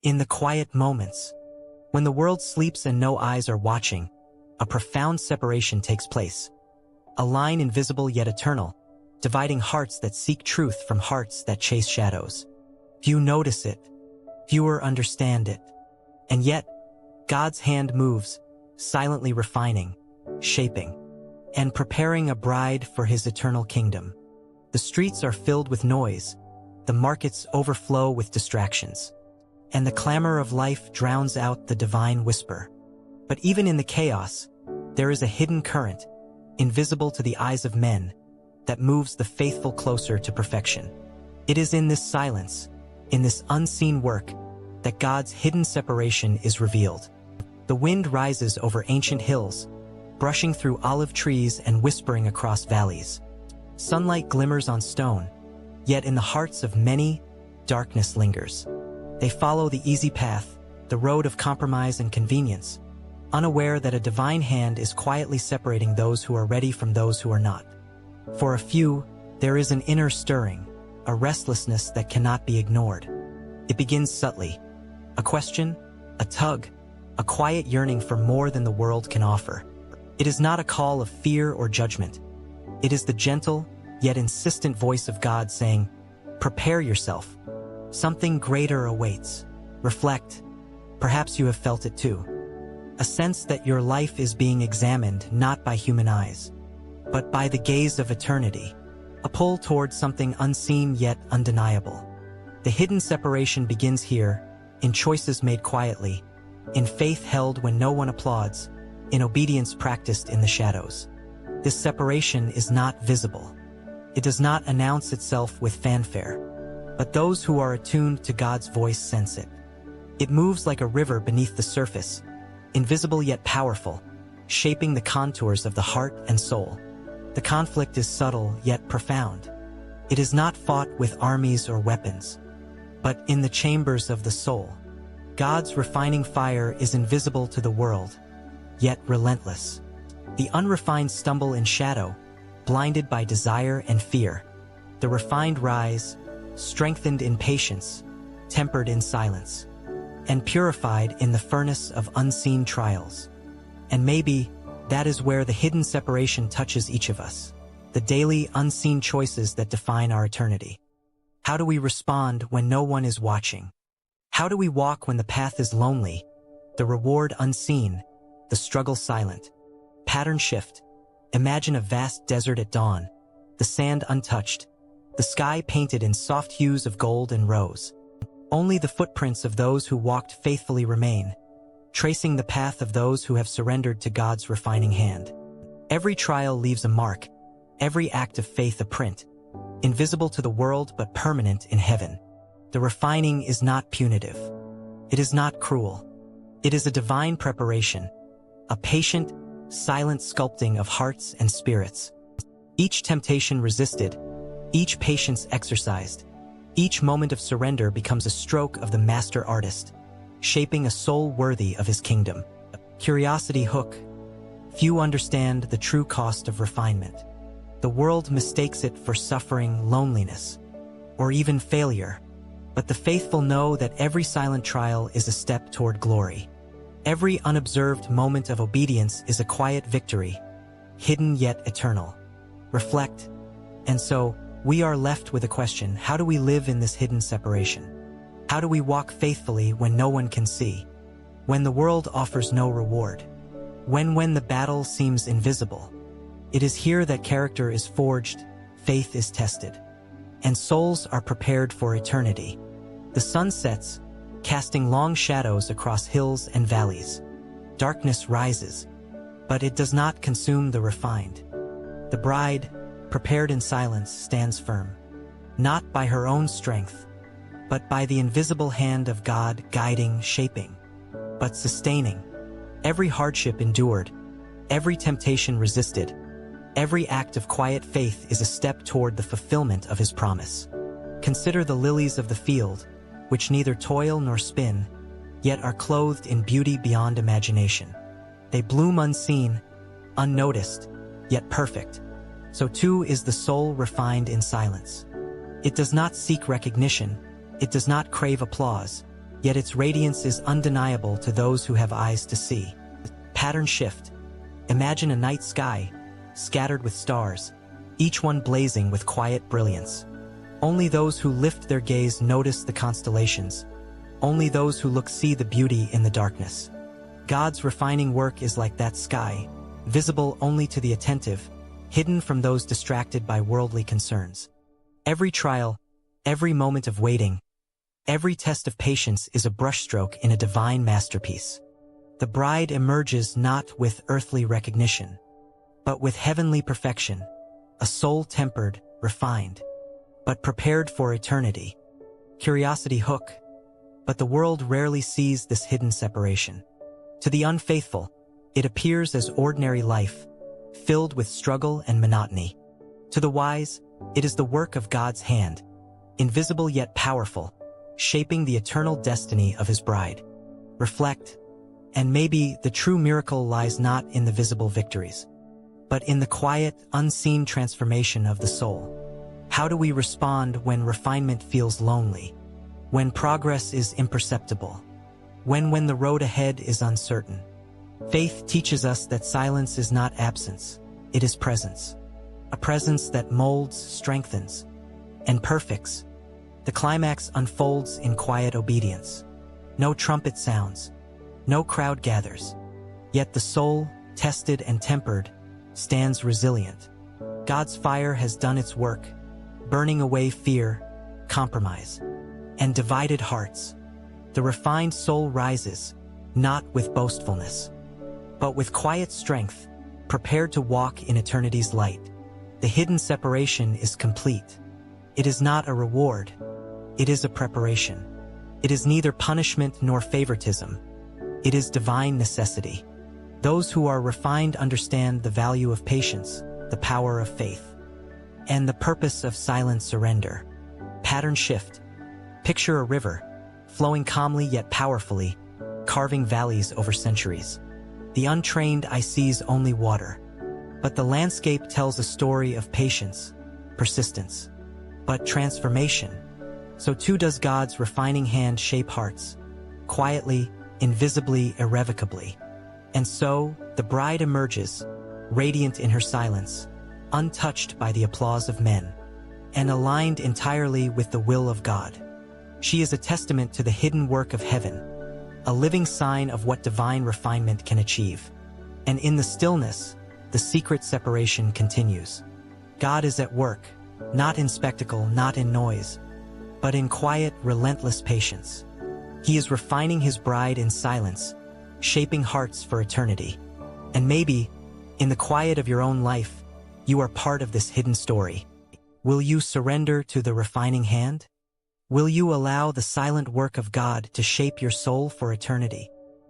In the quiet moments, when the world sleeps and no eyes are watching, a profound separation takes place. A line invisible yet eternal, dividing hearts that seek truth from hearts that chase shadows. Few notice it, fewer understand it, and yet, God's hand moves, silently refining, shaping, and preparing a bride for his eternal kingdom. The streets are filled with noise, the markets overflow with distractions, and the clamor of life drowns out the divine whisper. But even in the chaos, there is a hidden current, invisible to the eyes of men, that moves the faithful closer to perfection. It is in this silence, in this unseen work, that God's hidden separation is revealed. The wind rises over ancient hills, brushing through olive trees and whispering across valleys. Sunlight glimmers on stone, yet in the hearts of many, darkness lingers. They follow the easy path, the road of compromise and convenience, unaware that a divine hand is quietly separating those who are ready from those who are not. For a few, there is an inner stirring, a restlessness that cannot be ignored. It begins subtly. A question, a tug, a quiet yearning for more than the world can offer. It is not a call of fear or judgment. It is the gentle, yet insistent voice of God saying, "Prepare yourself. Something greater awaits. Reflect." Perhaps you have felt it too. A sense that your life is being examined not by human eyes, but by the gaze of eternity. A pull towards something unseen yet undeniable. The hidden separation begins here, in choices made quietly, in faith held when no one applauds, in obedience practiced in the shadows. This separation is not visible. It does not announce itself with fanfare, but those who are attuned to God's voice sense it. It moves like a river beneath the surface, invisible yet powerful, shaping the contours of the heart and soul. The conflict is subtle yet profound. It is not fought with armies or weapons, but in the chambers of the soul. God's refining fire is invisible to the world, yet relentless. The unrefined stumble in shadow, blinded by desire and fear. The refined rise, strengthened in patience, tempered in silence, and purified in the furnace of unseen trials. And maybe that is where the hidden separation touches each of us, the daily unseen choices that define our eternity. How do we respond when no one is watching? How do we walk when the path is lonely, the reward unseen, the struggle silent? Pattern shift. Imagine a vast desert at dawn, the sand untouched, the sky painted in soft hues of gold and rose. Only the footprints of those who walked faithfully remain, tracing the path of those who have surrendered to God's refining hand. Every trial leaves a mark, every act of faith a print, invisible to the world but permanent in heaven. The refining is not punitive. It is not cruel. It is a divine preparation, a patient, silent sculpting of hearts and spirits. Each temptation resisted, each patience exercised, each moment of surrender becomes a stroke of the master artist, shaping a soul worthy of his kingdom. Curiosity hook. Few understand the true cost of refinement. The world mistakes it for suffering, loneliness, or even failure. But the faithful know that every silent trial is a step toward glory. Every unobserved moment of obedience is a quiet victory, hidden yet eternal. Reflect. And so, we are left with a question: how do we live in this hidden separation? How do we walk faithfully when no one can see? When the world offers no reward? When the battle seems invisible? It is here that character is forged, faith is tested, and souls are prepared for eternity. The sun sets, casting long shadows across hills and valleys. Darkness rises, but it does not consume the refined. The bride, prepared in silence, stands firm, not by her own strength, but by the invisible hand of God, guiding, shaping, but sustaining. Every hardship endured, every temptation resisted, every act of quiet faith is a step toward the fulfillment of his promise. Consider the lilies of the field, which neither toil nor spin, yet are clothed in beauty beyond imagination. They bloom unseen, unnoticed, yet perfect. So too is the soul refined in silence. It does not seek recognition, it does not crave applause, yet its radiance is undeniable to those who have eyes to see. Pattern shift. Imagine a night sky, scattered with stars, each one blazing with quiet brilliance. Only those who lift their gaze notice the constellations. Only those who look see the beauty in the darkness. God's refining work is like that sky, visible only to the attentive, hidden from those distracted by worldly concerns. Every trial, every moment of waiting, every test of patience is a brushstroke in a divine masterpiece. The bride emerges not with earthly recognition, but with heavenly perfection, a soul tempered, refined, but prepared for eternity. Curiosity hook. But the world rarely sees this hidden separation. To the unfaithful, it appears as ordinary life, filled with struggle and monotony. To the wise, it is the work of God's hand, invisible yet powerful, shaping the eternal destiny of his bride. Reflect, and maybe the true miracle lies not in the visible victories, but in the quiet, unseen transformation of the soul. How do we respond when refinement feels lonely? When progress is imperceptible? When the road ahead is uncertain? Faith teaches us that silence is not absence, it is presence. A presence that molds, strengthens, and perfects. The climax unfolds in quiet obedience. No trumpet sounds, no crowd gathers. Yet the soul, tested and tempered, stands resilient. God's fire has done its work, burning away fear, compromise, and divided hearts. The refined soul rises, not with boastfulness, but with quiet strength, prepared to walk in eternity's light. The hidden separation is complete. It is not a reward. It is a preparation. It is neither punishment nor favoritism. It is divine necessity. Those who are refined understand the value of patience, the power of faith, and the purpose of silent surrender. Pattern shift. Picture a river, flowing calmly yet powerfully, carving valleys over centuries. The untrained eye sees only water, but the landscape tells a story of patience, persistence, but transformation. So too does God's refining hand shape hearts, quietly, invisibly, irrevocably. And so, the bride emerges, radiant in her silence, untouched by the applause of men, and aligned entirely with the will of God. She is a testament to the hidden work of heaven, a living sign of what divine refinement can achieve. And in the stillness, the secret separation continues. God is at work, not in spectacle, not in noise, but in quiet, relentless patience. He is refining his bride in silence, shaping hearts for eternity. And maybe, in the quiet of your own life, you are part of this hidden story. Will you surrender to the refining hand? Will you allow the silent work of God to shape your soul for eternity?